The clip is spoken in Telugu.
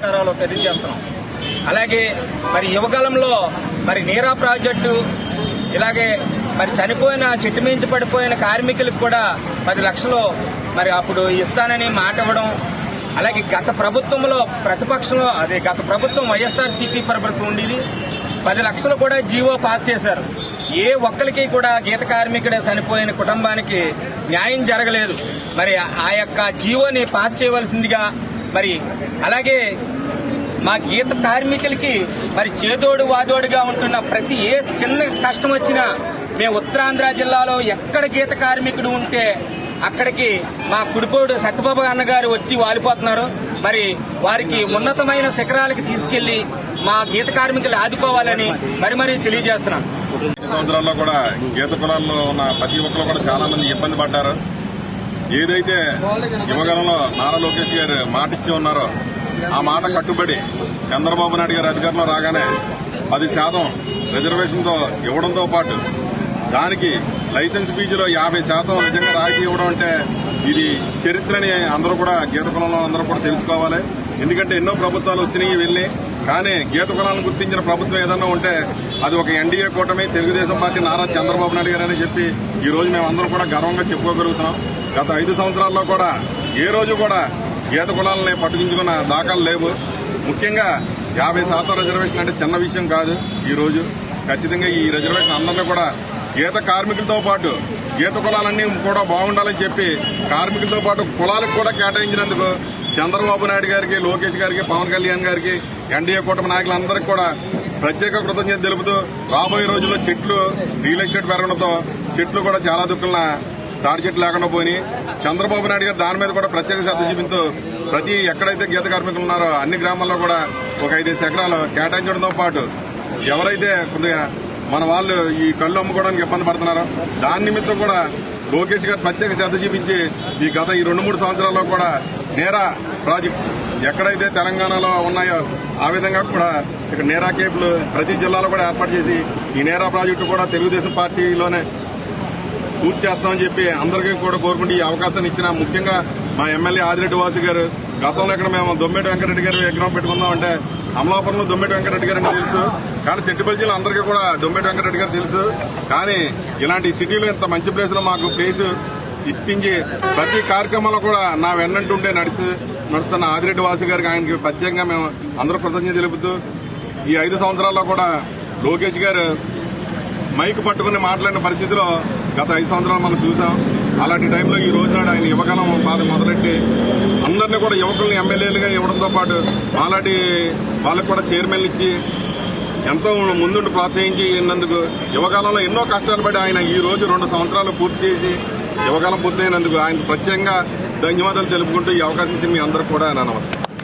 నమస్కారాలు తెలియజేస్తున్నాం. అలాగే మరి యువకాలంలో మరి నీరా ప్రాజెక్టు ఇలాగే మరి చనిపోయిన చెట్టు మించి పడిపోయిన కార్మికులకు కూడా 10 లక్షలు మరి అప్పుడు ఇస్తానని మాట ఇవ్వడం. అలాగే గత ప్రభుత్వంలో ప్రతిపక్షంలో గత ప్రభుత్వం వైఎస్ఆర్సీపీ ప్రభుత్వం ఉండేది 10 లక్షలు కూడా జీవో పాస్ చేశారు. ఏ ఒక్కరికి కూడా గీత కార్మికుడే చనిపోయిన కుటుంబానికి న్యాయం జరగలేదు. మరి ఆ యొక్క జీవోని పాస్ చేయవలసిందిగా మరి అలాగే మా గీత కార్మికులకి మరి చేదోడు వాదోడుగా ఉంటున్న ప్రతి ఏ చిన్న కష్టం వచ్చినా మేము ఉత్తరాంధ్ర జిల్లాలో ఎక్కడ గీత కార్మికుడు ఉంటే అక్కడికి మా కుడిపోడు సత్యబాబు అన్నగారు వచ్చి వాలిపోతున్నారు. మరి వారికి ఉన్నతమైన శిఖరాలకు తీసుకెళ్లి మా గీత కార్మికులు ఆదుకోవాలని మరి తెలియజేస్తున్నాం. ఈ సంవత్సరాల్లో కూడా గీత కులాల్లో ఉన్న ప్రతి ఒక్కరు కూడా చాలా మంది ఇబ్బంది పడ్డారు. ఏదైతే యువగలంలో నారా లోకేష్ గారు మాట ఇచ్చి ఉన్నారో ఆ మాట కట్టుబడి చంద్రబాబు నాయుడు గారు అధికారంలో రాగానే 10% రిజర్వేషన్తో ఇవ్వడంతో పాటు దానికి లైసెన్స్ ఫీజులో 50% నిజంగా రాయితీ ఇవ్వడం అంటే ఇది చరిత్రని అందరూ కూడా గీత కులంలో అందరూ కూడా తెలుసుకోవాలి. ఎందుకంటే ఎన్నో ప్రభుత్వాలు వచ్చినాయి వెళ్ళి, కానీ గీత కులాలను గుర్తించిన ప్రభుత్వం ఏదన్నా ఉంటే అది ఒక ఎన్డీఏ కూటమి తెలుగుదేశం పార్టీ నారా చంద్రబాబు నాయుడు గారు అని చెప్పి ఈ రోజు మేమందరం కూడా గర్వంగా చెప్పుకోగలుగుతున్నాం. గత 5 సంవత్సరాల్లో కూడా ఏ రోజు కూడా గీత కులాలని పట్టుకుంచుకున్న దాఖలు లేవు. ముఖ్యంగా 50% రిజర్వేషన్ అంటే చిన్న విషయం కాదు. ఈ రోజు ఖచ్చితంగా ఈ రిజర్వేషన్ అందరినీ కూడా గీత కార్మికులతో పాటు గీత కులాలన్నీ కూడా బాగుండాలని చెప్పి కార్మికులతో పాటు కులాలకు కూడా కేటాయించినందుకు చంద్రబాబు నాయుడు గారికి, లోకేష్ గారికి, పవన్ కళ్యాణ్ గారికి, ఎన్డీఏ కూటమి నాయకులందరికీ కూడా ప్రత్యేక కృతజ్ఞత తెలుపుతూ రాబోయే రోజుల్లో చెట్లు రియల్ ఎస్టేట్ పెరగడంతో చెట్లు కూడా చాలా దుక్కుల తాడి చెట్లు లేకుండా పోయి చంద్రబాబు నాయుడు గారు దాని మీద కూడా ప్రత్యేక శ్రద్ధ చూపిస్తూ ప్రతి ఎక్కడైతే గీత కార్మికులు ఉన్నారో అన్ని గ్రామాల్లో కూడా ఒక 5 ఎకరాలు కేటాయించడంతో పాటు ఎవరైతే కొద్దిగా మన వాళ్ళు ఈ కళ్ళు అమ్ముకోవడానికి ఇబ్బంది పడుతున్నారో దాని నిమిత్తం కూడా లోకేష్ గారు ప్రత్యేక శ్రద్ధ చూపించి ఈ గత 2-3 సంవత్సరాల్లో కూడా నేరా ప్రాజెక్ట్ ఎక్కడైతే తెలంగాణలో ఉన్నాయో ఆ విధంగా కూడా ఇక్కడ నేరా కేపులు ప్రతి జిల్లాలో కూడా ఏర్పాటు చేసి ఈ నేరా ప్రాజెక్టు కూడా తెలుగుదేశం పార్టీలోనే పూర్తి చేస్తామని చెప్పి అందరికీ కూడా కోరుకుంటూ ఈ అవకాశాన్ని ఇచ్చిన ముఖ్యంగా మా ఎమ్మెల్యే ఆదిరెడ్డి వాసు గారు. గతంలో ఇక్కడ మేము దొమ్మేటి వెంకటరెడ్డి గారి విగ్రహం పెట్టుకుందామంటే అమలాపురంలో దొమ్మేటి వెంకటరెడ్డి గారు అని తెలుసు, కానీ సెట్టిపల్లి జిల్లా అందరికీ కూడా దొమ్మేటి వెంకటరెడ్డి గారు తెలుసు. కానీ ఇలాంటి సిటీలో ఇంత మంచి ప్లేస్ లో మాకు ప్లేస్ ఇప్పించి ప్రతి కార్యక్రమంలో కూడా నా వెన్నంటుండే నడుస్తున్న ఆదిరెడ్డి వాసు గారికి ఆయనకి ప్రత్యేకంగా మేము అందరూ కృతజ్ఞత తెలుపుతూ ఈ 5 సంవత్సరాల్లో కూడా లోకేష్ గారు మైక్ పట్టుకుని మాట్లాడిన పరిస్థితిలో గత 5 సంవత్సరాలు మనం చూసాం. అలాంటి టైంలో ఈ రోజు నాడు ఆయన యువగలం బాధ మొదలెట్టి అందరినీ కూడా యువకుల్ని ఎమ్మెల్యేలుగా ఇవ్వడంతో పాటు అలాంటి వాళ్ళకు కూడా చైర్మన్లు ఇచ్చి ఎంతో ముందుండి ప్రోత్సహించినందుకు యువకాలంలో ఎన్నో కష్టాలు పడి ఆయన ఈ రోజు 2 సంవత్సరాలు పూర్తి చేసి యువకాలం పూర్తయినందుకు ఆయన ప్రత్యేకంగా ధన్యవాదాలు తెలుపుకుంటూ ఈ అవకాశం ఇచ్చిన మీ అందరూ కూడా నా నమస్కారం.